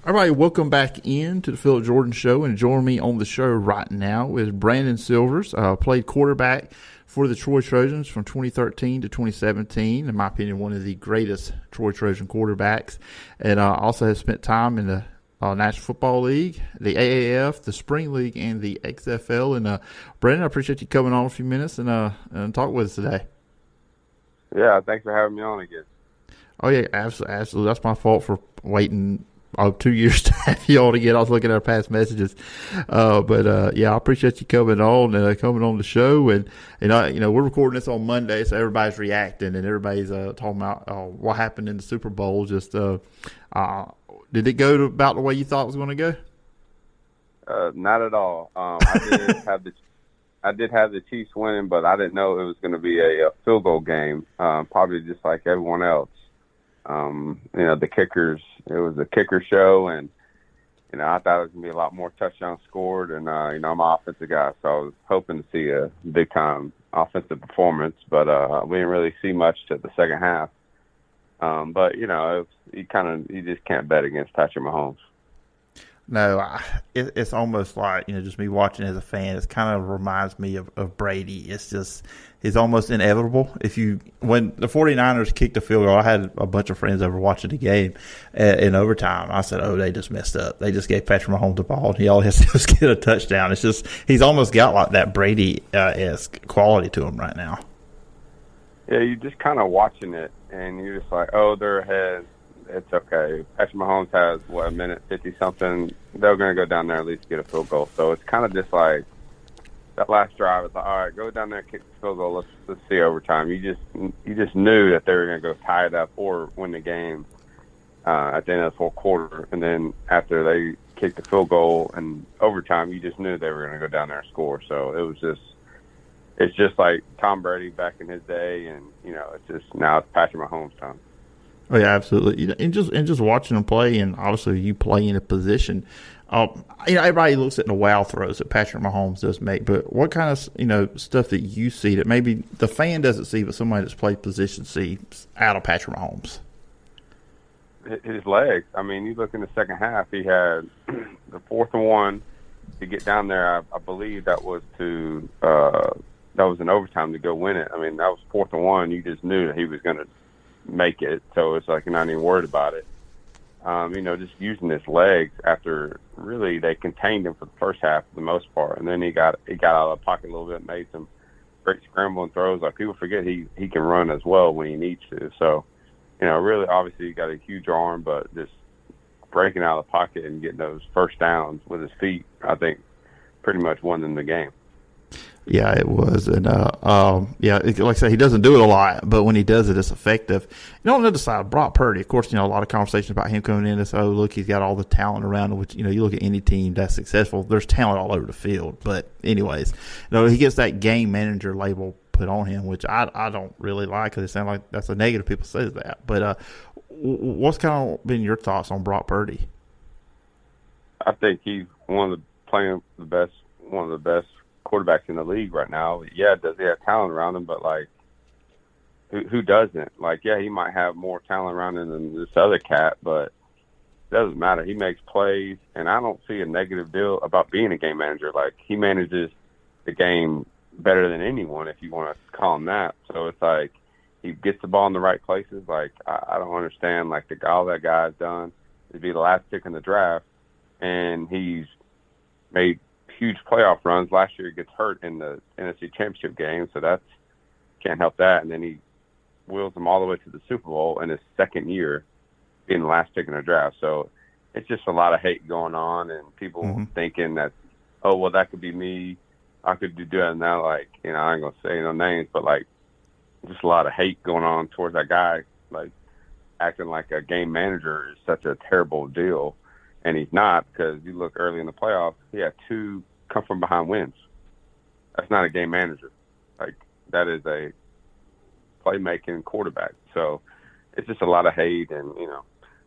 All right, welcome back in to the Phillip Jordan Show, and joining me on the show right now is Brandon Silvers. Played quarterback for the Troy Trojans from 2013 to 2017. In my opinion, one of the greatest Troy Trojan quarterbacks, and also has spent time in the National Football League, the AAF, the Spring League, and the XFL. And Brandon, I appreciate you coming on a few minutes and talk with us today. Yeah, thanks for having me on again. Oh yeah, absolutely. That's my fault for waiting 2 years to have you on again. I was looking at our past messages, but I appreciate you coming on the show. And we're recording this on Monday, so everybody's reacting and everybody's talking about what happened in the Super Bowl. Just did it go about the way you thought it was going to go? Not at all. I did have the Chiefs winning, but I didn't know it was going to be a field goal game. Probably just like everyone else. The kickers, it was a kicker show, and, I thought it was going to be a lot more touchdowns scored, and, I'm an offensive guy, so I was hoping to see a big-time offensive performance, but we didn't really see much to the second half. But, you just can't bet against Patrick Mahomes. No, it's almost like, just me watching as a fan, it kind of reminds me of Brady. It's almost inevitable. When the 49ers kicked the field goal, I had a bunch of friends over watching the game in overtime. I said, they just messed up. They just gave Patrick Mahomes the ball, and he all has to do is get a touchdown. It's just, he's almost got like that Brady-esque quality to him right now. Yeah, you're just kind of watching it, and you're just like, they're ahead. It's okay. Patrick Mahomes has, a minute 50-something. They're going to go down there and at least get a field goal. So it's kind of just like that last drive. It's like, all right, go down there and kick the field goal. Let's see overtime. You just knew that they were going to go tie it up or win the game at the end of the fourth quarter. And then after they kicked the field goal and overtime, you just knew they were going to go down there and score. So it's just like Tom Brady back in his day, and it's just now it's Patrick Mahomes' time. Oh yeah, absolutely. And just watching them play, and obviously you play in a position. Everybody looks at the wow throws that Patrick Mahomes does make, but what kind of stuff that you see that maybe the fan doesn't see, but somebody that's played position sees out of Patrick Mahomes? His legs. I mean, you look in the second half, he had the 4th and 1 to get down there. I believe that was an overtime to go win it. I mean, that was 4th and 1. You just knew that he was going to make it, so it's like you're not even worried about it. Just using his legs after really they contained him for the first half for the most part, and then he got out of the pocket a little bit, made some great scrambling throws. Like, people forget he can run as well when he needs to. So, really, obviously he got a huge arm, but just breaking out of the pocket and getting those first downs with his feet, I think, pretty much won them the game. Yeah, it was. And, like I said, he doesn't do it a lot, but when he does it, it's effective. On the other side, Brock Purdy, of course, a lot of conversation about him coming in as, look, he's got all the talent around him, which, you look at any team that's successful, there's talent all over the field. But anyways, he gets that game manager label put on him, which I don't really like, because it sounds like that's a negative. People say that. But what's kind of been your thoughts on Brock Purdy? I think he's one of the best quarterbacks in the league right now. Yeah, does he have talent around him? But who doesn't? He might have more talent around him than this other cat, but it doesn't matter. He makes plays, and I don't see a negative deal about being a game manager. He manages the game better than anyone, if you want to call him that. So it's like he gets the ball in the right places. I don't understand all that guy's done is be the last pick in the draft, and he's made huge playoff runs. Last year he gets hurt in the NFC Championship game, so that's can't help that. And then he wheels them all the way to the Super Bowl in his second year being the last pick in the draft. So it's just a lot of hate going on, and people thinking that, that could be me. I could do that now. I ain't gonna say no names, but just a lot of hate going on towards that guy, acting like a game manager is such a terrible deal. And he's not, because you look early in the playoffs, he had 2 come from behind wins. That's not a game manager. That is a playmaking quarterback. So it's just a lot of hate, and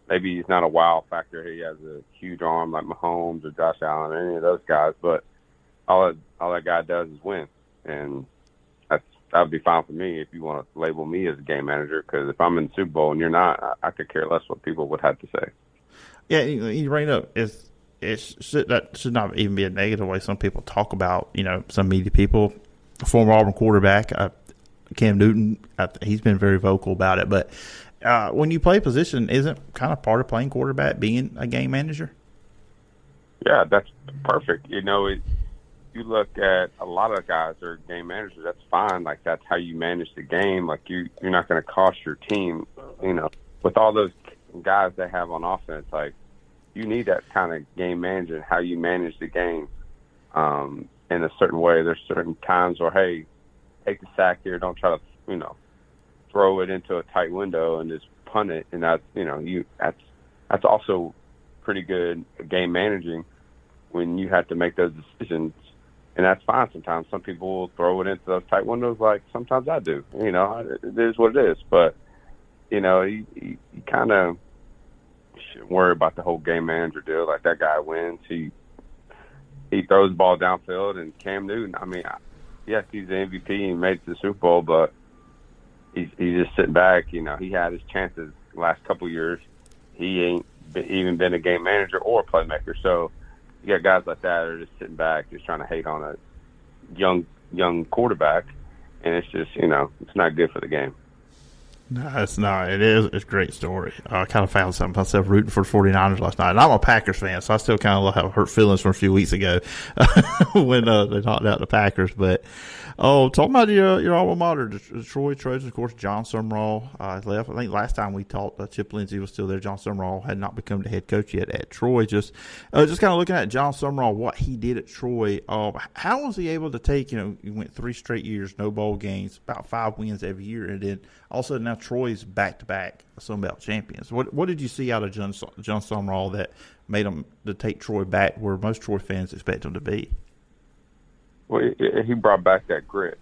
maybe he's not a wow factor. He has a huge arm like Mahomes or Josh Allen or any of those guys, but all that guy does is win, and that would be fine for me if you want to label me as a game manager. Because if I'm in the Super Bowl and you're not, I could care less what people would have to say. Yeah, you bring it up. That should not even be a negative way some people talk about, some media people. Former Auburn quarterback, Cam Newton, he's been very vocal about it. But when you play a position, isn't kind of part of playing quarterback being a game manager? Yeah, that's perfect. You look at a lot of guys that are game managers. That's fine. Like, that's how you manage the game. Like, you're not going to cost your team. With all those guys they have on offense, like, you need that kind of game manager, how you manage the game in a certain way. There's certain times where, hey, take the sack here. Don't try to, throw it into a tight window and just punt it. And that's also pretty good game managing when you have to make those decisions. And that's fine sometimes. Some people will throw it into those tight windows like sometimes I do. It is what it is. But, you kind of shouldn't worry about the whole game manager deal. Like, that guy wins. He throws the ball downfield. And Cam Newton, yes, he's the MVP and made it to the Super Bowl, but he's just sitting back. He had his chances the last couple of years. He ain't even been a game manager or a playmaker. So you got guys like that that are just sitting back, just trying to hate on a young quarterback, and it's just, it's not good for the game. No, it's not. It's a great story. I kind of found something myself rooting for the 49ers last night. And I'm a Packers fan, so I still kind of have hurt feelings from a few weeks ago when they knocked out the Packers. But, talking about your alma mater, the Troy Trojans, of course, John Sumrall left. I think last time we talked, Chip Lindsey was still there. John Sumrall had not become the head coach yet at Troy. Just kind of looking at John Sumrall, what he did at Troy. How was he able to take, he went 3 straight years, no bowl games, about 5 wins every year, and then all of a sudden now Troy's back-to-back Sun Belt champions. What did you see out of John Sumrall that made him to take Troy back where most Troy fans expect him to be? Well, he brought back that grit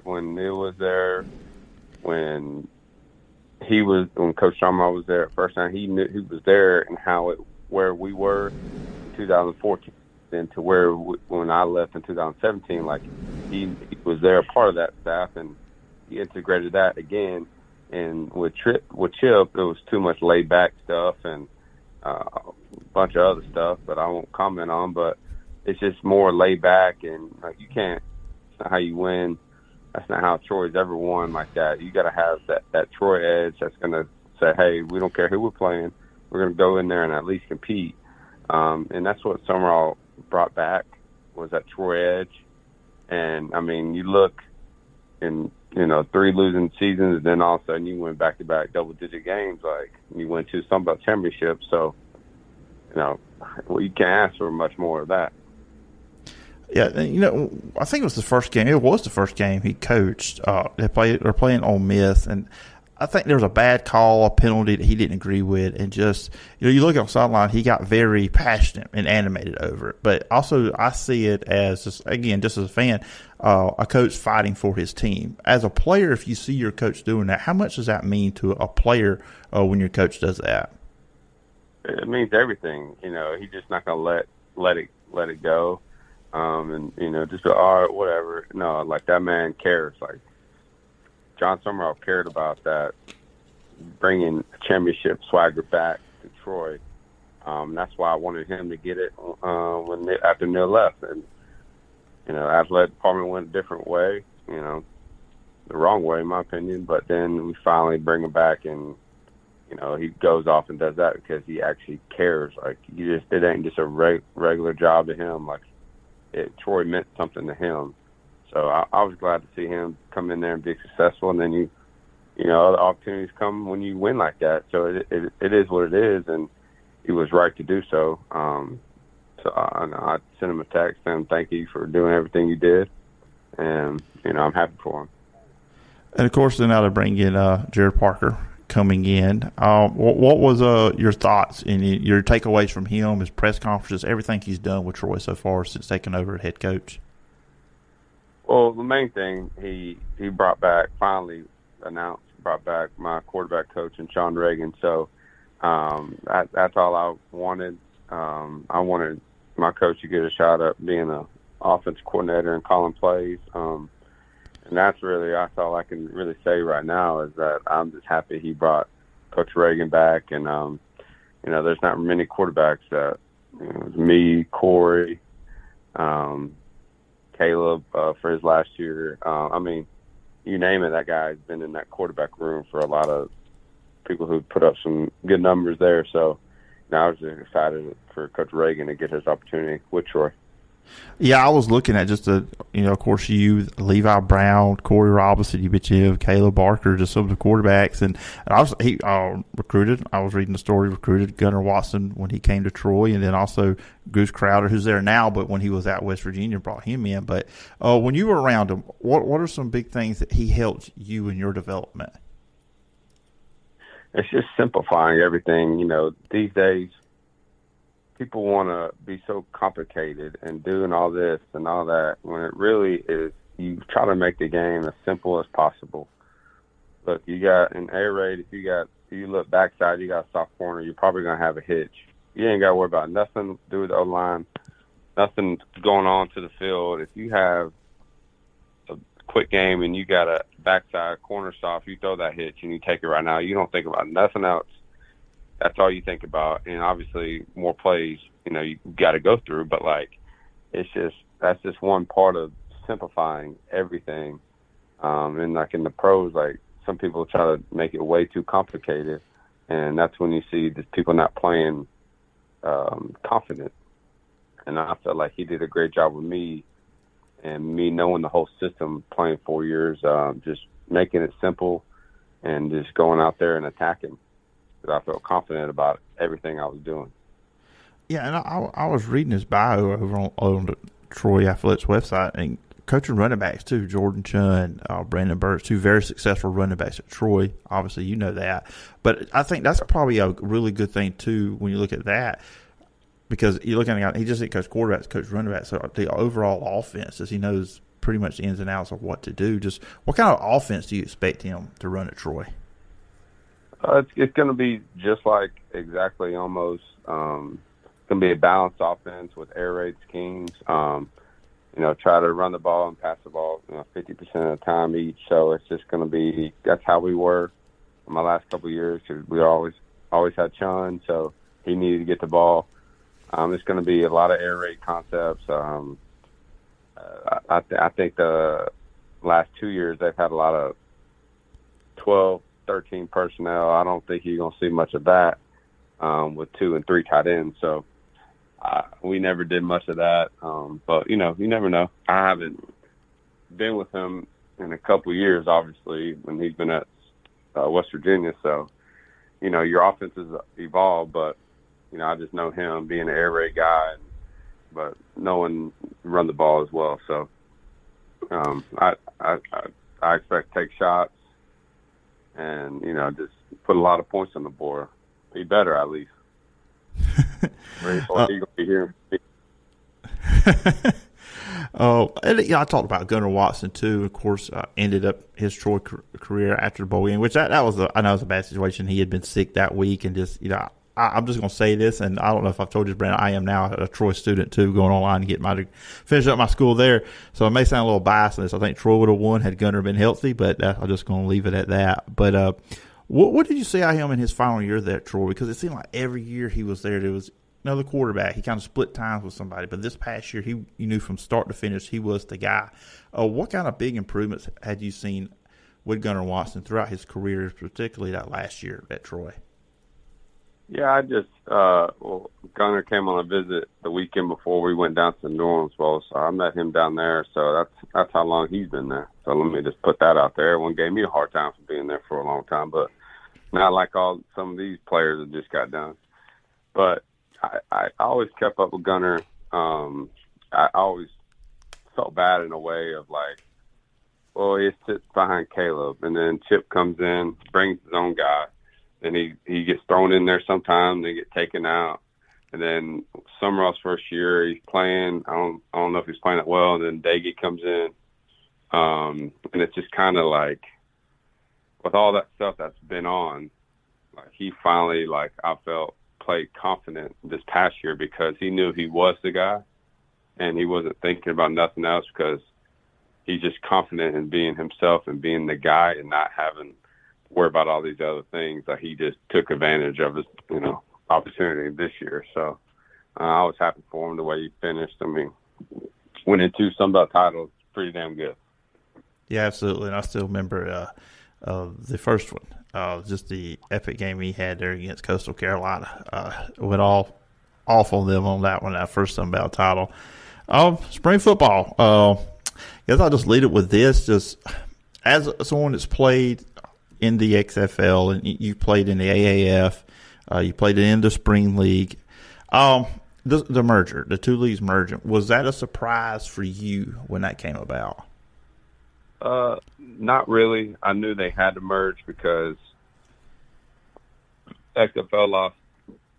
when Neil was there, when Coach Sumrall was there at first time. He knew he was there and where we were in 2014 and to when I left in 2017. Like, he was there, part of that staff, and he integrated that again. And with Chip, it was too much laid back stuff and a bunch of other stuff, but I won't comment on. But it's just more laid back, and like, you can't. It's not how you win. That's not how Troy's ever won like that. You got to have that Troy edge that's going to say, hey, we don't care who we're playing. We're going to go in there and at least compete. And that's what Summerall brought back, was that Troy edge. And you look in 3 losing seasons, and then all of a sudden you went back-to-back double-digit games. Like, you went to some Belt championship. So, you can't ask for much more of that. Yeah, I think it was the first game. It was the first game he coached. They're playing Ole Miss, and I think there was a bad call, a penalty that he didn't agree with, and just you look on the sideline, he got very passionate and animated over it. But also, I see it as just as a fan, a coach fighting for his team. As a player, if you see your coach doing that, how much does that mean to a player when your coach does that? It means everything. He's just not gonna let it go. Just go, all right, whatever. No, like, that man cares. Like, John Summerall cared about that, bringing championship swagger back to Troy. That's why I wanted him to get it after Neil left. And, athletic department went a different way, the wrong way in my opinion. But then we finally bring him back, and, he goes off and does that because he actually cares. Like, it ain't just a regular job to him. Like, Troy meant something to him. So I was glad to see him come in there and be successful. And then other opportunities come when you win like that. So it is what it is, and he was right to do so. So I sent him a text saying thank you for doing everything you did, and I'm happy for him. And of course, then now to bring in Jared Parker coming in. What was your thoughts and your takeaways from him, his press conferences, everything he's done with Troy so far since taking over as head coach? Well, the main thing he finally brought back my quarterback coach and Sean Reagan. So that's all I wanted. I wanted my coach to get a shot at being an offensive coordinator and calling plays. And that's all I can really say right now, is that I'm just happy he brought Coach Reagan back. And, there's not many quarterbacks that, me, Corey, Caleb for his last year. I mean, you name it, that guy's been in that quarterback room for a lot of people who put up some good numbers there. So now I was just excited for Coach Reagan to get his opportunity with Troy. Yeah, I was looking at just of course, you, Levi Brown, Corey Robinson, you mentioned Caleb Barker, just some of the quarterbacks, and he recruited. I was reading the story, recruited Gunnar Watson when he came to Troy, and then also Goose Crowder, who's there now, but when he was at West Virginia, brought him in. But when you were around him, what are some big things that he helped you in your development? It's just simplifying everything. These days, people want to be so complicated and doing all this and all that when it really is, you try to make the game as simple as possible. Look, you got an air raid. If you look backside, you got a soft corner, you're probably going to have a hitch. You ain't got to worry about nothing to do with the O-line, nothing going on to the field. If you have a quick game and you got a backside corner soft, you throw that hitch and you take it right now. You don't think about nothing else. That's all you think about. And obviously more plays, you got to go through, but that's just one part of simplifying everything. And like in the pros, like some people try to make it way too complicated. And that's when you see the people not playing confident. And I felt like he did a great job with me and me knowing the whole system, playing 4 years, just making it simple and just going out there and attacking. Because I felt confident about everything I was doing. Yeah, and I was reading his bio over on the Troy Athletics website, and coaching running backs too, Jordan Chunn, Brandon Burks, two very successful running backs at Troy. Obviously, you know that. But I think that's probably a really good thing too when you look at that, because you're looking at, he just didn't coach quarterbacks, coach running backs. So the overall offense, as he knows pretty much the ins and outs of what to do. Just what kind of offense do you expect him to run at Troy? It's going to be just like exactly almost. It's going to be a balanced offense with air raid schemes. Try to run the ball and pass the ball 50% of the time each. So it's just going to be, that's how we were in my last couple of years, because we always had Chun, so he needed to get the ball. It's going to be a lot of air raid concepts. I think the last 2 years they've had a lot of 12, 13 personnel. I don't think you're going to see much of that with 2 and 3 tight ends. So we never did much of that. But, you never know. I haven't been with him in a couple of years, obviously, when he's been at West Virginia. So, your offense has evolved, but, I just know him being an air raid guy, but knowing run the ball as well. So I expect to take shots and, just put a lot of points on the board. Be better, at least. He's going to be here. And I talked about Gunnar Watson too. Of course, ended up his Troy career after the bowl game, which that was I know it was a bad situation. He had been sick that week, and just I'm just going to say this, and I don't know if I've told you, Brandon, I am now a Troy student too, going online and finish up my school there. So it may sound a little biased in this. I think Troy would have won had Gunnar been healthy, but I'm just going to leave it at that. But what did you see out of him in his final year there at Troy? Because it seemed like every year he was there, there was another quarterback. He kind of split times with somebody. But this past year, you knew from start to finish he was the guy. What kind of big improvements had you seen with Gunnar Watson throughout his career, particularly that last year at Troy? Yeah, I just Gunnar came on a visit the weekend before we went down to the New Orleans Bowl, so I met him down there. So that's how long he's been there. So let me just put that out there. Everyone gave me a hard time for being there for a long time, but not like some of these players that just got done. But I always kept up with Gunnar. I always felt bad in a way of like, well, he sits behind Caleb, and then Chip comes in, brings his own guy. Then he gets thrown in there sometimes, they get taken out. And then Summerall's first year, he's playing. I don't know if he's playing it well. And then Daggy comes in. And it's just kind of like, with all that stuff that's been on, like he finally, like I felt, played confident this past year because he knew he was the guy. And he wasn't thinking about nothing else because he's just confident in being himself and being the guy and not having worry about all these other things. Like he just took advantage of his, opportunity this year. So I was happy for him the way he finished. I mean, winning 2 Sun Belt titles, pretty damn good. Yeah, absolutely. And I still remember the first one, just the epic game he had there against Coastal Carolina. Went all off on them on that one, that first Sun Belt title. Spring football. I guess I'll just lead it with this. Just as someone that's played in the XFL and you played in the AAF, you played in the Spring League. The merger, the 2 leagues merging, was that a surprise for you when that came about? Not really. I knew they had to merge because XFL lost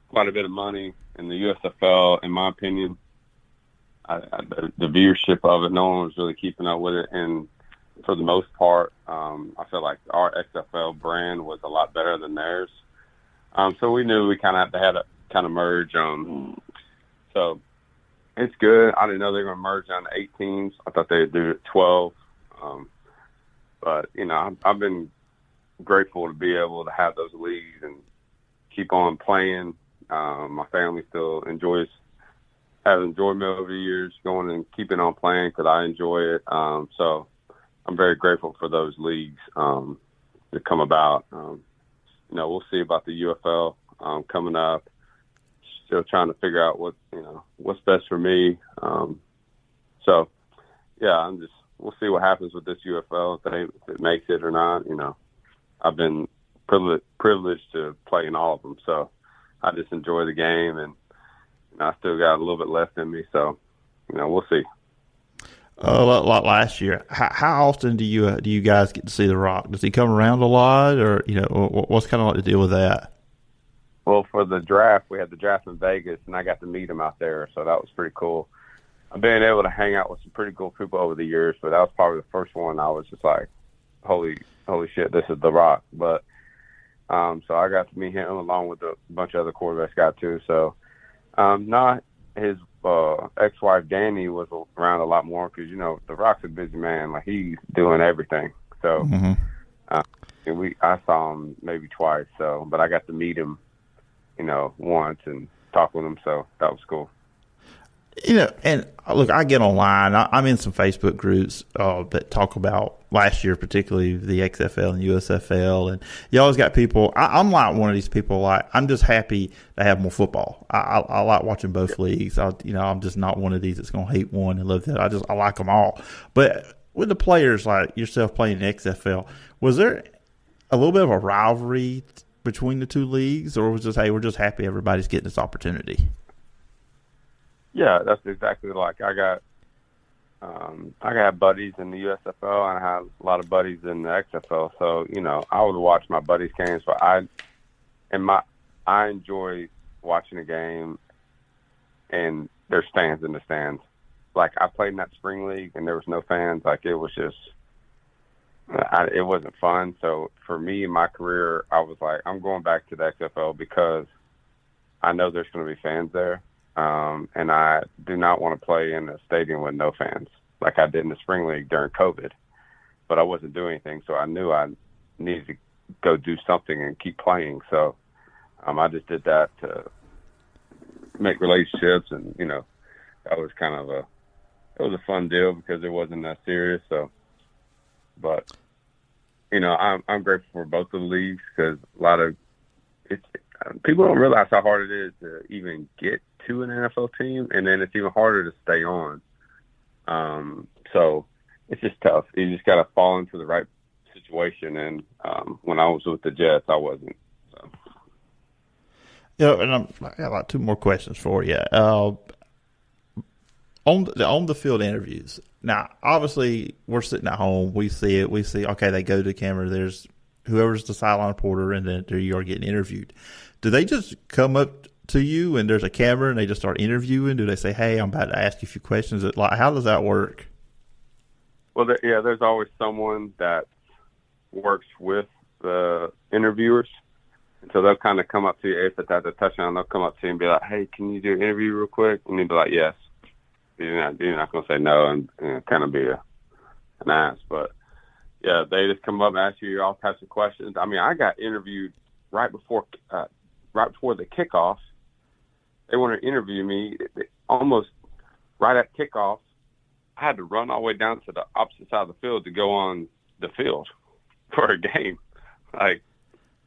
quite a bit of money, and the USFL, in my opinion, the viewership of it, no one was really keeping up with it. And for the most part, I felt like our XFL brand was a lot better than theirs. So we knew we kind of had to kind of merge. So it's good. I didn't know they were going to merge down to 8 teams. I thought they'd do it 12. But, I've been grateful to be able to have those leagues and keep on playing. My family still have enjoyed me over the years, going and keeping on playing because I enjoy it. So I'm very grateful for those leagues to come about. We'll see about the UFL coming up. Still trying to figure out what's best for me. So, yeah, we'll see what happens with this UFL, if it makes it or not. I've been privileged to play in all of them, so I just enjoy the game, and I still got a little bit left in me. So, we'll see. Like last year, how often do you guys get to see The Rock? Does he come around a lot, or what's kind of like the deal with that? Well, for the draft, we had the draft in Vegas, and I got to meet him out there, so that was pretty cool. I've been able to hang out with some pretty cool people over the years, but that was probably the first one I was just like, holy shit, this is The Rock. But so I got to meet him along with a bunch of other quarterbacks got to. So not his ex-wife Danny was around a lot more because The Rock's a busy man, like he's doing everything. So and I saw him maybe twice. So, but I got to meet him, once and talk with him. So that was cool. And look, I get online. I'm in some Facebook groups that talk about last year, particularly the XFL and USFL, and you always got people. I'm like one of these people. Like I'm just happy to have more football. I like watching both leagues. I'm just not one of these that's gonna hate one and love that. I like them all. But with the players like yourself playing in the XFL, was there a little bit of a rivalry between the 2 leagues, or was it just, hey, we're just happy everybody's getting this opportunity? Yeah, that's exactly like I got buddies in the USFL and I have a lot of buddies in the XFL. So, I would watch my buddies' games, but I enjoy watching a game and there's fans in the stands. Like I played in that spring league and there was no fans. Like it was just, it wasn't fun. So for me in my career, I was like, I'm going back to the XFL because I know there's going to be fans there. And I do not want to play in a stadium with no fans like I did in the spring league during COVID, but I wasn't doing anything. So I knew I needed to go do something and keep playing. So, I just did that to make relationships and, that was kind of it was a fun deal because it wasn't that serious. So, but, I'm grateful for both of the leagues because people don't realize how hard it is to even get to an NFL team, and then it's even harder to stay on. So it's just tough. You just got to fall into the right situation, and when I was with the Jets, I wasn't. So. And I got like 2 more questions for you. On the field interviews. Now, obviously, we're sitting at home. We see it. We see, okay, they go to the camera. There's whoever's the sideline reporter, and then there you are getting interviewed. Do they just come up to you and there's a camera and they just start interviewing? Do they say, hey, I'm about to ask you a few questions? How does that work? Well, there's always someone that works with the interviewers. And so they'll kind of come up to you if it's at the touchdown. They'll come up to you and be like, hey, can you do an interview real quick? And you'd be like, yes. You're not going to say no and kind of be an ass. But, yeah, they just come up and ask you all types of questions. I mean, I got interviewed right before right before the kickoff, they wanted to interview me. Almost right at kickoff, I had to run all the way down to the opposite side of the field to go on the field for a game. I'm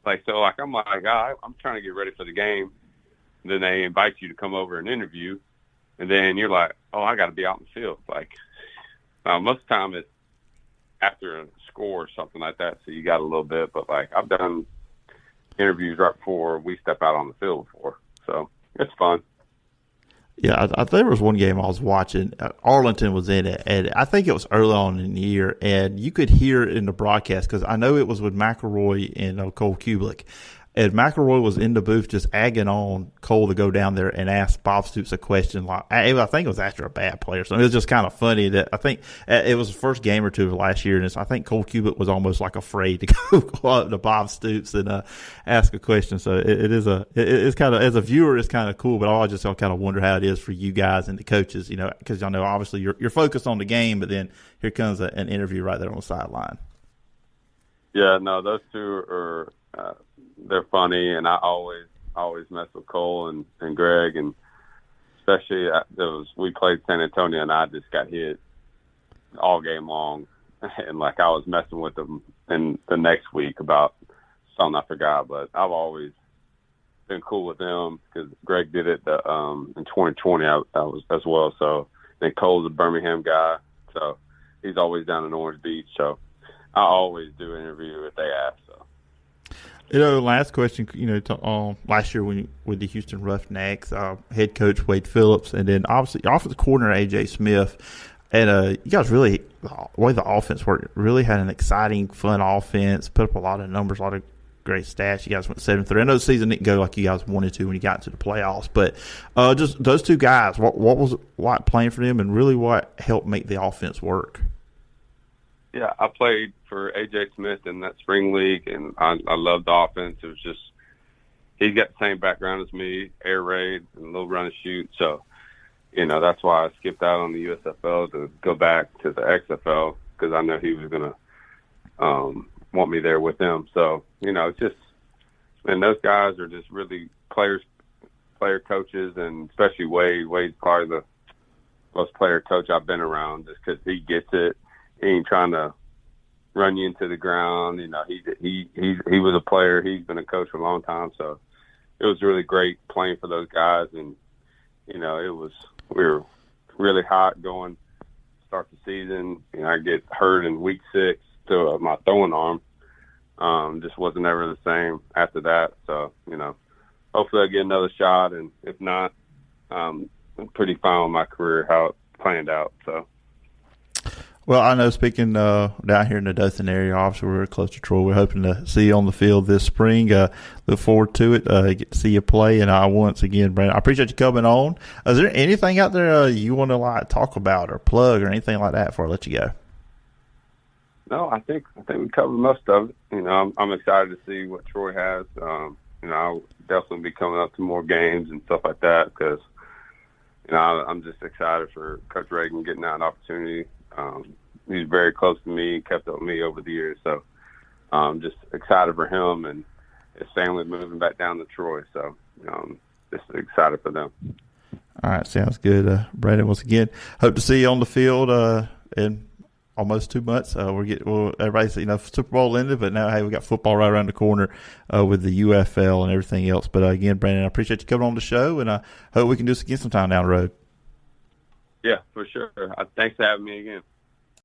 like, I'm trying to get ready for the game. And then they invite you to come over and interview. And then you're like, oh, I got to be out in the field. Most of the time it's after a score or something like that, so you got a little bit. But, I've done interviews right before we step out on the field before. So it's fun. Yeah, I think there was one game I was watching. Arlington was in it, and I think it was early on in the year, and you could hear it in the broadcast because I know it was with McElroy and Cole Kubelik. And McElroy was in the booth just agging on Cole to go down there and ask Bob Stoops a question. I think it was after a bad play or something. It was just kind of funny that I think it was the first game or two of last year, and I think Cole Kubelik was almost afraid to go up to Bob Stoops and ask a question. So it's kind of, as a viewer, it's kind of cool, but I just kind of wonder how it is for you guys and the coaches, because I know obviously you're focused on the game, but then here comes an interview right there on the sideline. Yeah, no, those two are they're funny, and I always mess with Cole and Greg, and especially we played San Antonio, and I just got hit all game long, and I was messing with them in the next week about something I forgot, but I've always been cool with them because Greg did it in 2020 I was as well. So then Cole's a Birmingham guy, so he's always down in Orange Beach, so I always do an interview if they ask. So. Last question, last year with the Houston Roughnecks, head coach Wade Phillips, and then obviously offensive coordinator A.J. Smith. And you guys really, the way the offense worked, really had an exciting, fun offense, put up a lot of numbers, a lot of great stats. You guys went 7-3. I know the season didn't go like you guys wanted to when you got into the playoffs, but just those two guys, what was it like playing for them, and really what helped make the offense work? Yeah, I played for A.J. Smith in that spring league, and I loved the offense. It was just he's got the same background as me, air raid and a little run and shoot. So, that's why I skipped out on the USFL to go back to the XFL because I know he was going to want me there with him. So, it's just – and those guys are just really player coaches, and especially Wade. Wade's probably the most player coach I've been around just because he gets it. He ain't trying to run you into the ground. He was a player. He's been a coach for a long time. So it was really great playing for those guys. And, we were really hot going start the season. I get hurt in week 6 to my throwing arm. Just wasn't ever the same after that. So, hopefully I get another shot. And if not, I'm pretty fine with my career, how it planned out. So. Well, I know speaking down here in the Dothan area, obviously we're close to Troy. We're hoping to see you on the field this spring. Look forward to it. Get to see you play. And once again, Brandon, I appreciate you coming on. Is there anything out there you want to talk about or plug or anything like that before I let you go? No, I think we covered most of it. I'm excited to see what Troy has. I'll definitely be coming up to more games and stuff like that because, I'm just excited for Coach Reagan getting that opportunity. He's very close to me, kept up with me over the years. So I'm just excited for him and his family moving back down to Troy. So just excited for them. All right, sounds good. Brandon, once again, hope to see you on the field in almost 2 months. Everybody says, Super Bowl ended, but now, hey, we got football right around the corner with the UFL and everything else. But again, Brandon, I appreciate you coming on the show, and I hope we can do this again sometime down the road. Yeah, for sure. Thanks for having me again.